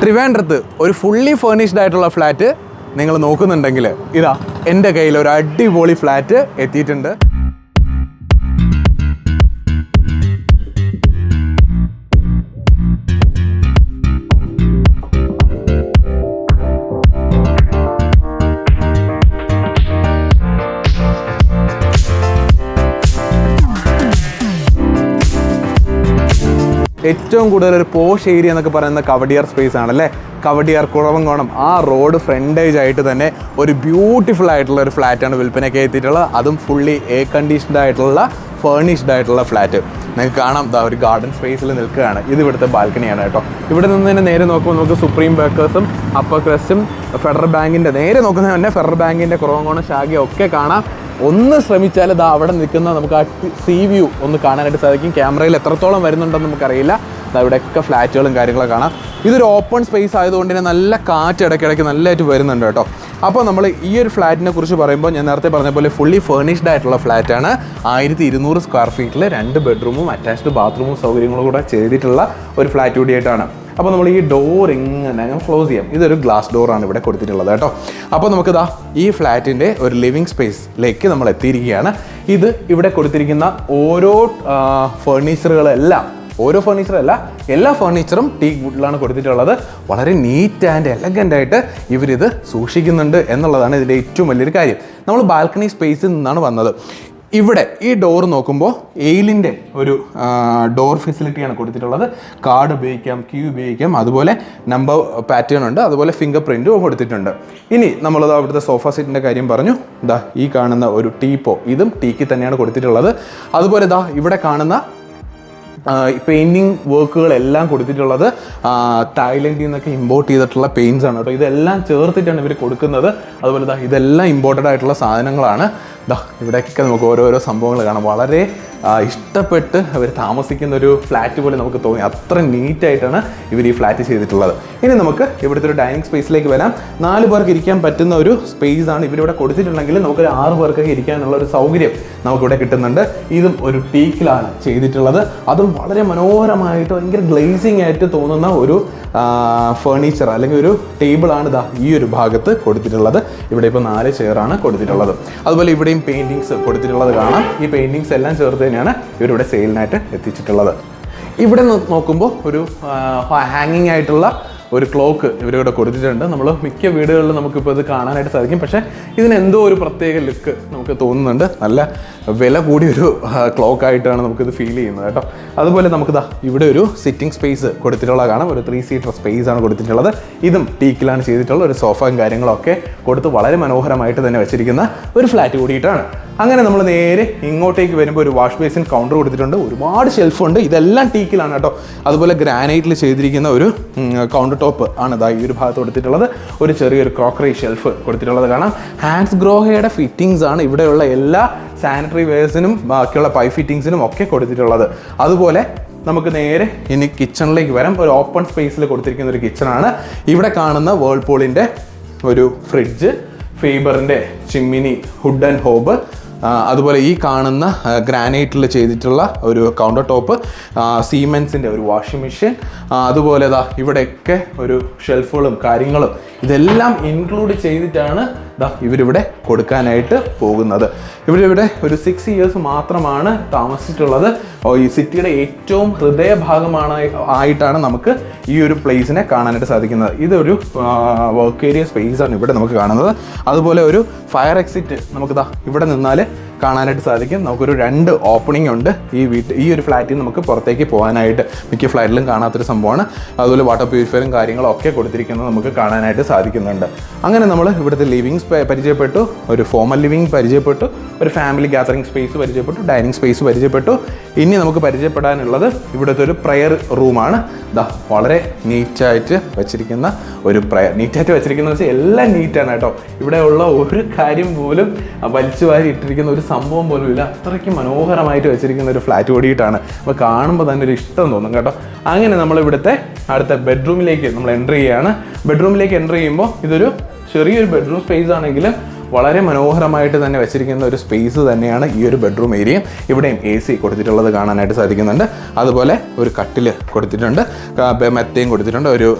ട്രിവാൻഡ്രത്ത് ഒരു fully furnished ആയിട്ടുള്ള ഫ്ലാറ്റ് നിങ്ങൾ നോക്കുന്നുണ്ടെങ്കിൽ ഇതാ എൻ്റെ കയ്യിൽ ഒരു അടിപൊളി ഫ്ലാറ്റ് എത്തിയിട്ടുണ്ട്. ഏറ്റവും കൂടുതൽ ഒരു പോഷ് ഏരിയ എന്നൊക്കെ പറയുന്ന കവടിയാർ സ്പേസ് ആണല്ലേ. കവടിയാർ കുളവങ്കോണം ആ റോഡ് ഫ്രണ്ടേജ് ആയിട്ട് തന്നെ ഒരു ബ്യൂട്ടിഫുൾ ആയിട്ടുള്ള ഒരു ഫ്ലാറ്റാണ് വിൽപ്പനയ്ക്ക് എത്തിയിട്ടുള്ളത്. അതും ഫുള്ളി എയർ കണ്ടീഷൻഡ് ആയിട്ടുള്ള ഫേർണിഷ്ഡ് ആയിട്ടുള്ള ഫ്ലാറ്റ്. നിങ്ങൾക്ക് കാണാം ഒരു ഗാർഡൻ സ്പേസിൽ നിൽക്കുകയാണ്. ഇത് ഇവിടുത്തെ ബാൽക്കണിയാണ് കേട്ടോ. ഇവിടെ നിന്ന് തന്നെ നേരെ നോക്കുമ്പോൾ നമുക്ക് സുപ്രീം ബേക്കേഴ്സും അപ്പർ ക്രസ്റ്റും ഫെഡറൽ ബാങ്കിൻ്റെ നേരെ നോക്കുന്നത് തന്നെ ഫെഡറൽ ബാങ്കിൻ്റെ കുളവങ്കോണം ശാഖയും ഒക്കെ കാണാം. ഒന്ന് ശ്രമിച്ചാൽ അവിടെ നിൽക്കുന്ന നമുക്ക് ആ സീ വ്യൂ ഒന്ന് കാണാനായിട്ട് സാധിക്കും. ക്യാമറയിൽ എത്രത്തോളം വരുന്നുണ്ടെന്ന് നമുക്കറിയില്ല. ഇവിടെയൊക്കെ ഫ്ലാറ്റുകളും കാര്യങ്ങളൊക്കെ കാണാം. ഇതൊരു ഓപ്പൺ സ്പേസ് ആയതുകൊണ്ട് തന്നെ നല്ല കാറ്റ് ഇടയ്ക്കിടയ്ക്ക് നല്ലതായിട്ട് വരുന്നുണ്ട് കേട്ടോ. അപ്പോൾ നമ്മൾ ഈ ഒരു ഫ്ലാറ്റിനെ കുറിച്ച് പറയുമ്പോൾ ഞാൻ നേരത്തെ പറഞ്ഞ പോലെ ഫുള്ളി ഫേർണിഷ്ഡ് ആയിട്ടുള്ള ഫ്ലാറ്റാണ്. 1200 സ്ക്വയർ ഫീറ്റിൽ 2 ബെഡ്റൂമും അറ്റാച്ച്ഡ് ബാത്റൂമും സൗകര്യങ്ങളും കൂടെ ചെയ്തിട്ടുള്ള ഒരു ഫ്ലാറ്റ് കൂടിയായിട്ടാണ്. അപ്പോൾ നമ്മൾ ഈ ഡോർ ഇങ്ങനെ ക്ലോസ് ചെയ്യാം. ഇതൊരു ഗ്ലാസ് ഡോറാണ് ഇവിടെ കൊടുത്തിട്ടുള്ളത് കേട്ടോ. അപ്പോൾ നമുക്കിതാ ഈ ഫ്ലാറ്റിൻ്റെ ഒരു ലിവിങ് സ്പേസിലേക്ക് നമ്മൾ എത്തിയിരിക്കുകയാണ്. ഇത് ഇവിടെ കൊടുത്തിരിക്കുന്ന ഓരോ ഫർണിച്ചറല്ല എല്ലാ ഫർണിച്ചറും ടീക്ക് വുഡിലാണ് കൊടുത്തിട്ടുള്ളത്. വളരെ നീറ്റ് ആൻഡ് എലഗൻ്റ് ആയിട്ട് ഇവരിത് സൂക്ഷിക്കുന്നുണ്ട് എന്നുള്ളതാണ് ഇതിൻ്റെ ഏറ്റവും വലിയൊരു കാര്യം. നമ്മൾ ബാൽക്കണി സ്പേസിൽ നിന്നാണ് വന്നത്. ഇവിടെ ഈ ഡോർ നോക്കുമ്പോൾ എയിലിൻ്റെ ഒരു ഡോർ ഫെസിലിറ്റിയാണ് കൊടുത്തിട്ടുള്ളത്. കാർഡ് ഉപയോഗിക്കാം, കീ ഉപയോഗിക്കാം, അതുപോലെ നമ്പർ പാറ്റേൺ ഉണ്ട്, അതുപോലെ ഫിംഗർ പ്രിൻറ്റും കൊടുത്തിട്ടുണ്ട്. ഇനി നമ്മളത് അവിടുത്തെ സോഫ സെറ്റിൻ്റെ കാര്യം പറഞ്ഞു. ഈ കാണുന്ന ഒരു ടീപ്പോ ഇതും ടീക്ക് തന്നെയാണ് കൊടുത്തിട്ടുള്ളത്. അതുപോലെ ഇവിടെ കാണുന്ന പെയിൻറ്റിങ് വർക്കുകളെല്ലാം കൊടുത്തിട്ടുള്ളത് തായ്ലൻഡിൽ നിന്നൊക്കെ ഇമ്പോർട്ട് ചെയ്തിട്ടുള്ള പെയിൻറ്റ്സ് ആണ് കേട്ടോ. ഇതെല്ലാം ചേർത്തിട്ടാണ് ഇവർ കൊടുക്കുന്നത്. അതുപോലെ ഇതെല്ലാം ഇമ്പോർട്ടഡ് ആയിട്ടുള്ള സാധനങ്ങളാണ്. ഇവിടെയൊക്കെ നമുക്ക് ഓരോരോ സംഭവങ്ങൾ കാണാം. വളരെ ഇഷ്ടപ്പെട്ട് അവർ താമസിക്കുന്ന ഒരു ഫ്ലാറ്റ് പോലെ നമുക്ക് തോന്നി. അത്ര നീറ്റായിട്ടാണ് ഇവർ ഈ ഫ്ലാറ്റ് ചെയ്തിട്ടുള്ളത്. ഇനി നമുക്ക് ഇവിടുത്തെ ഒരു ഡൈനിങ് സ്പേസിലേക്ക് വരാം. 4 പേർക്ക് ഇരിക്കാൻ പറ്റുന്ന ഒരു സ്പേസ് ആണ് ഇവരിവിടെ കൊടുത്തിട്ടുണ്ടെങ്കിൽ നമുക്കൊരു 6 പേർക്കൊക്കെ ഇരിക്കാനുള്ള ഒരു സൗകര്യം നമുക്കിവിടെ കിട്ടുന്നുണ്ട്. ഇതും ഒരു ടീക്കിലാണ് ചെയ്തിട്ടുള്ളത്. അതും വളരെ മനോഹരമായിട്ട് ഭയങ്കര ഗ്ലേസിങ് ആയിട്ട് തോന്നുന്ന ഒരു ഫേർണിച്ചർ അല്ലെങ്കിൽ ഒരു ടേബിളാണ് ഈ ഒരു ഭാഗത്ത് കൊടുത്തിട്ടുള്ളത്. ഇവിടെ ഇപ്പോൾ 4 ചെയറാണ് കൊടുത്തിട്ടുള്ളത്. അതുപോലെ ഇവിടെയും പെയിൻറ്റിങ്സ് കൊടുത്തിട്ടുള്ളത് കാണാം. ഈ പെയിൻറ്റിങ്സ് എല്ലാം ചേർത്ത് തന്നെയാണ് ഇവരിവിടെ സെയിലിനായിട്ട് എത്തിച്ചിട്ടുള്ളത്. ഇവിടെ നോക്കുമ്പോൾ ഒരു ഹാങ്ങിങ് ആയിട്ടുള്ള ഒരു ക്ലോക്ക് ഇവരിവിടെ കൊടുത്തിട്ടുണ്ട്. നമ്മൾ മിക്ക വീടുകളിലും നമുക്കിപ്പോൾ ഇത് കാണാനായിട്ട് സാധിക്കും. പക്ഷേ ഇതിനെന്തോ ഒരു പ്രത്യേക ലുക്ക് നമുക്ക് തോന്നുന്നുണ്ട്. നല്ല വില കൂടിയൊരു ക്ലോക്കായിട്ടാണ് നമുക്കിത് ഫീൽ ചെയ്യുന്നത് കേട്ടോ. അതുപോലെ നമുക്ക് ഇവിടെ ഒരു സിറ്റിംഗ് സ്പേസ് കൊടുത്തിട്ടുള്ളത് കാണാം. ഒരു 3 സീറ്റർ സ്പേസ് ആണ് കൊടുത്തിട്ടുള്ളത്. ഇതും ടീക്കിലാണ് ചെയ്തിട്ടുള്ള ഒരു സോഫയും കാര്യങ്ങളൊക്കെ കൊടുത്ത് വളരെ മനോഹരമായിട്ട് തന്നെ വെച്ചിരിക്കുന്ന ഒരു ഫ്ലാറ്റ് കൂടിയിട്ടാണ്. അങ്ങനെ നമ്മൾ നേരെ ഇങ്ങോട്ടേക്ക് വരുമ്പോൾ ഒരു വാഷ് ബേസിൻ കൗണ്ടർ കൊടുത്തിട്ടുണ്ട്. ഒരുപാട് ഷെൽഫുണ്ട്. ഇതെല്ലാം ടീക്കിലാണ് കേട്ടോ. അതുപോലെ ഗ്രാനൈറ്റിൽ ചെയ്തിരിക്കുന്ന ഒരു കൗണ്ടർ ടോപ്പ് ആണ് ഈ ഒരു ഭാഗത്ത് കൊടുത്തിട്ടുള്ളത്. ഒരു ചെറിയൊരു ക്രോക്കറി ഷെൽഫ് കൊടുത്തിട്ടുള്ളത് കാണാം. ഹാൻഡ്സ് ഗ്രോഹയുടെ ഫിറ്റിങ്സ് ആണ് ഇവിടെയുള്ള എല്ലാ സാനിറ്ററി വെയർസിനും ബാക്കിയുള്ള പൈപ്പ് ഫിറ്റിങ്സിനും ഒക്കെ കൊടുത്തിട്ടുള്ളത്. അതുപോലെ നമുക്ക് നേരെ ഇനി കിച്ചണിലേക്ക് വരാം. ഒരു ഓപ്പൺ സ്പേസിൽ കൊടുത്തിരിക്കുന്ന ഒരു കിച്ചണാണ്. ഇവിടെ കാണുന്ന വേൾപൂളിൻ്റെ ഒരു ഫ്രിഡ്ജ്, ഫേബറിൻ്റെ ചിമ്മിനി ഹുഡ് ആൻഡ് ഹോബ്, അതുപോലെ ഈ കാണുന്ന ഗ്രാനൈറ്റിൽ ചെയ്തിട്ടുള്ള ഒരു കൗണ്ടർ ടോപ്പ്, സീമെൻസിൻ്റെ ഒരു വാഷിംഗ് മെഷീൻ, അതുപോലെ ഇവിടെയൊക്കെ ഒരു ഷെൽഫുകളും കാര്യങ്ങളും ഇതെല്ലാം ഇൻക്ലൂഡ് ചെയ്തിട്ടാണ് ഇവരിവിടെ കൊടുക്കാനായിട്ട് പോകുന്നത്. ഇവരിവിടെ ഒരു 6 ഇയേഴ്സ് മാത്രമാണ് താമസിച്ചിട്ടുള്ളത്. ഈ സിറ്റിയുടെ ഏറ്റവും ആയിട്ടാണ് നമുക്ക് ഈ ഒരു പ്ലേസിനെ കാണാനായിട്ട് സാധിക്കുന്നത്. ഇതൊരു വർക്ക് ഏരിയ സ്പേസാണ് ഇവിടെ നമുക്ക് കാണുന്നത്. അതുപോലെ ഒരു ഫയർ എക്സിറ്റ് നമുക്ക് ഇവിടെ നിന്നാൽ കാണാനായിട്ട് സാധിക്കും. നമുക്കൊരു 2 ഓപ്പണിംഗ് ഉണ്ട് ഈ ഒരു ഫ്ലാറ്റിൽ നമുക്ക് പുറത്തേക്ക് പോകാനായിട്ട്. മിക്ക ഫ്ലാറ്റിലും കാണാത്തൊരു സംഭവമാണ്. അതുപോലെ വാട്ടർ പ്യൂരിഫയറും കാര്യങ്ങളും ഒക്കെ കൊടുത്തിരിക്കുന്നത് നമുക്ക് കാണാനായിട്ട് സാധിക്കുന്നുണ്ട്. അങ്ങനെ നമ്മൾ ഇവിടുത്തെ ലിവിങ്സ് പരിചയപ്പെട്ടു, ഒരു ഫോമൽ ലിവിങ് പരിചയപ്പെട്ടു, ഒരു ഫാമിലി ഗാദറിംഗ് സ്പേസ് പരിചയപ്പെട്ടു, ഡൈനിങ് സ്പേസ് പരിചയപ്പെട്ടു. ഇനി നമുക്ക് പരിചയപ്പെടാനുള്ളത് ഇവിടുത്തെ ഒരു പ്രയർ റൂമാണ്. വളരെ നീറ്റായിട്ട് വെച്ചിരിക്കുന്ന ഒരു നീറ്റായിട്ട് വെച്ചിരിക്കുന്ന വെച്ചാൽ എല്ലാം നീറ്റാണ് കേട്ടോ. ഇവിടെയുള്ള ഒരു കാര്യം പോലും വലിച്ചു വാരി ഇട്ടിരിക്കുന്ന ഒരു സംഭവം പോലും ഇല്ല. അത്രയ്ക്ക് മനോഹരമായിട്ട് വെച്ചിരിക്കുന്ന ഒരു ഫ്ലാറ്റ് കൂടിയിട്ടാണ്. അപ്പോൾ കാണുമ്പോൾ തന്നെ ഒരു ഇഷ്ടം തോന്നും കേട്ടോ. അങ്ങനെ നമ്മൾ ഇവിടുത്തെ അടുത്ത ബെഡ്റൂമിലേക്ക് നമ്മൾ എൻ്റർ ചെയ്യുകയാണ്. ബെഡ്റൂമിലേക്ക് എൻ്റർ ചെയ്യുമ്പോൾ ഇതൊരു ചെറിയൊരു ബെഡ്റൂം സ്പേസ് ആണെങ്കിലും വളരെ മനോഹരമായിട്ട് തന്നെ വെച്ചിരിക്കുന്ന ഒരു സ്പേസ് തന്നെയാണ് ഈ ഒരു ബെഡ്റൂം ഏരിയയും. ഇവിടെയും AC കൊടുത്തിട്ടുള്ളത് കാണാനായിട്ട് സാധിക്കുന്നുണ്ട്. അതുപോലെ ഒരു കട്ടിൽ കൊടുത്തിട്ടുണ്ട്, മെത്തയും കൊടുത്തിട്ടുണ്ട്. ഒരു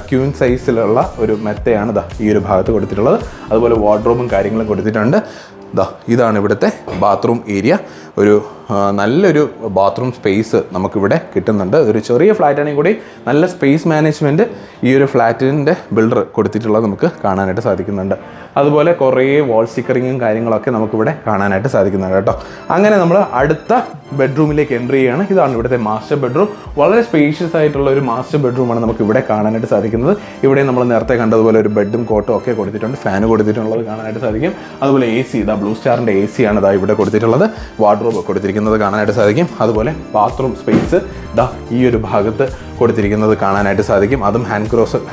ക്യൂൻ സൈസിലുള്ള ഒരു മെത്തയാണ് ഈ ഒരു ഭാഗത്ത് കൊടുത്തിട്ടുള്ളത്. അതുപോലെ വാർഡ്രോബും കാര്യങ്ങളും കൊടുത്തിട്ടുണ്ട്. ഇതാണ് ഇവിടുത്തെ ബാത്റൂം ഏരിയ. ഒരു നല്ലൊരു ബാത്റൂം സ്പേസ് നമുക്കിവിടെ കിട്ടുന്നുണ്ട്. ഒരു ചെറിയ ഫ്ലാറ്റാണെങ്കിൽ കൂടി നല്ല സ്പേസ് മാനേജ്മെൻറ്റ് ഈ ഒരു ഫ്ലാറ്റിൻ്റെ ബിൽഡർ കൊടുത്തിട്ടുള്ളത് നമുക്ക് കാണാനായിട്ട് സാധിക്കുന്നുണ്ട്. അതുപോലെ കുറേ വാൾ സ്റ്റിക്കറിങ്ങും കാര്യങ്ങളൊക്കെ നമുക്കിവിടെ കാണാനായിട്ട് സാധിക്കുന്നുണ്ട് കേട്ടോ. അങ്ങനെ നമ്മൾ അടുത്ത ബെഡ്റൂമിലേക്ക് എൻട്രി ചെയ്യുകയാണ്. ഇതാണ് ഇവിടുത്തെ മാസ്റ്റർ ബെഡ്റൂം. വളരെ സ്പേഷ്യസ് ആയിട്ടുള്ള ഒരു മാസ്റ്റർ ബെഡ്റൂമാണ് നമുക്ക് ഇവിടെ കാണാനായിട്ട് സാധിക്കുന്നത്. ഇവിടെ നമ്മൾ നേരത്തെ കണ്ടതുപോലെ ഒരു ബെഡും കോട്ടും ഒക്കെ കൊടുത്തിട്ടുണ്ട്, ഫാന് കൊടുത്തിട്ടുള്ളത് കാണാനായിട്ട് സാധിക്കും. അതുപോലെ AC, ബ്ലൂ സ്റ്റാറിൻ്റെ AC ആണ് ഇവിടെ കൊടുത്തിട്ടുള്ളത്. വാർഡ്രോബ് കൊടുത്തിരിക്കുന്നത് കാണാനായിട്ട് സാധിക്കും. അതുപോലെ ബാത്റൂം സ്പേസ് ഈ ഒരു ഭാഗത്ത് കൊടുത്തിരിക്കുന്നത് കാണാനായിട്ട് സാധിക്കും. അതും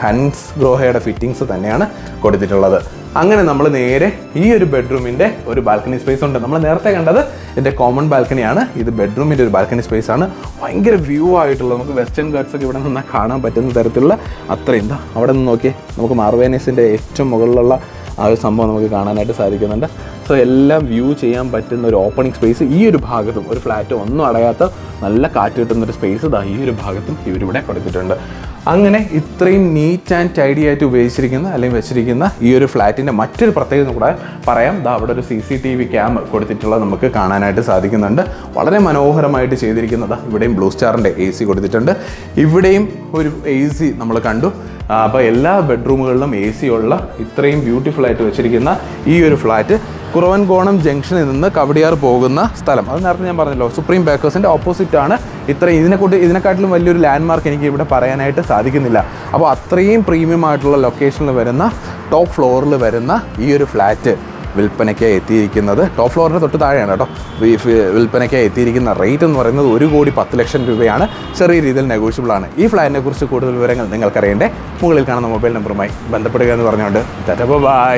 ഹാൻസ് ഗ്രോഹയുടെ ഫിറ്റിങ്സ് തന്നെയാണ് കൊടുത്തിട്ടുള്ളത്. അങ്ങനെ നമ്മൾ നേരെ ഈ ഒരു ബെഡ്റൂമിൻ്റെ ഒരു ബാൽക്കണി സ്പേസ് ഉണ്ട്. നമ്മൾ നേരത്തെ കണ്ടത് ഇതിൻ്റെ കോമൺ ബാൽക്കണിയാണ്. ഇത് ബെഡ്റൂമിൻ്റെ ഒരു ബാൽക്കണി സ്പേസ് ആണ്. ഭയങ്കര വ്യൂ ആയിട്ടുള്ള, നമുക്ക് വെസ്റ്റേൺ ഗാർഡ്സ് ഒക്കെ ഇവിടെ നിന്നാൽ കാണാൻ പറ്റുന്ന തരത്തിലുള്ള അത്രയും അവിടെ നിന്ന് നോക്കിയേ, നമുക്ക് മാർവേനീസിൻ്റെ ഏറ്റവും മുകളിലുള്ള ആ ഒരു സംഭവം നമുക്ക് കാണാനായിട്ട് സാധിക്കുന്നുണ്ട്. സോ എല്ലാം വ്യൂ ചെയ്യാൻ പറ്റുന്ന ഒരു ഓപ്പണിംഗ് സ്പേസ് ഈ ഒരു ഭാഗത്തും, ഒരു ഫ്ലാറ്റ് ഒന്നും അടയാത്ത നല്ല കാറ്റ് കിട്ടുന്നൊരു സ്പേസ് ഈ ഒരു ഭാഗത്തും ഇവരിവിടെ കൊടുത്തിട്ടുണ്ട്. അങ്ങനെ ഇത്രയും നീറ്റ് ആൻഡ് ടൈഡി ആയിട്ട് ഉപയോഗിച്ചിരിക്കുന്ന അല്ലെങ്കിൽ വെച്ചിരിക്കുന്ന ഈ ഒരു ഫ്ലാറ്റിൻ്റെ മറ്റൊരു പ്രത്യേകത കൂടെ പറയാം. അവിടെ ഒരു CCTV ക്യാം കൊടുത്തിട്ടുള്ളത് നമുക്ക് കാണാനായിട്ട് സാധിക്കുന്നുണ്ട്. വളരെ മനോഹരമായിട്ട് ചെയ്തിരിക്കുന്നത്. ഇവിടെയും ബ്ലൂ സ്റ്റാറിൻ്റെ AC കൊടുത്തിട്ടുണ്ട്. ഇവിടെയും ഒരു AC നമ്മൾ കണ്ടു. അപ്പോൾ എല്ലാ ബെഡ്റൂമുകളിലും AC ഉള്ള ഇത്രയും ബ്യൂട്ടിഫുൾ ആയിട്ട് വെച്ചിരിക്കുന്ന ഈ ഒരു ഫ്ലാറ്റ് കുറവൻകോണം ജംഗ്ഷനിൽ നിന്ന് കവടിയാർ പോകുന്ന സ്ഥലം, അത് നേരത്തെ ഞാൻ പറഞ്ഞല്ലോ, സുപ്രീം ബേക്കേഴ്സിൻ്റെ ഓപ്പോസിറ്റ് ആണ്. ഇതിനെക്കാട്ടിലും വലിയൊരു ലാൻഡ് മാർക്ക് എനിക്ക് ഇവിടെ പറയാനായിട്ട് സാധിക്കുന്നില്ല. അപ്പോൾ അത്രയും പ്രീമിയം ആയിട്ടുള്ള ലൊക്കേഷനിൽ വരുന്ന ടോപ്പ് ഫ്ലോറിൽ വരുന്ന ഈ ഒരു ഫ്ലാറ്റ് വിൽപ്പനയ്ക്കായി എത്തിയിരിക്കുന്നത്, ടോപ്പ് ഫ്ലോറിൻ്റെ തൊട്ട് താഴെയാണ് കേട്ടോ. വിൽപ്പനയ്ക്കായി എത്തിയിരിക്കുന്ന റേറ്റ് എന്ന് പറയുന്നത് 1,10,00,000 രൂപയാണ്. ചെറിയ രീതിയിൽ നെഗോഷ്യബിൾ ആണ്. ഈ ഫ്ലാറ്റിനെ കുറിച്ച് കൂടുതൽ വിവരങ്ങൾ നിങ്ങൾക്കറിയേണ്ടേ മുകളിൽ കാണുന്ന മൊബൈൽ നമ്പറുമായി ബന്ധപ്പെടുക എന്ന് പറഞ്ഞുകൊണ്ട് ബൈ.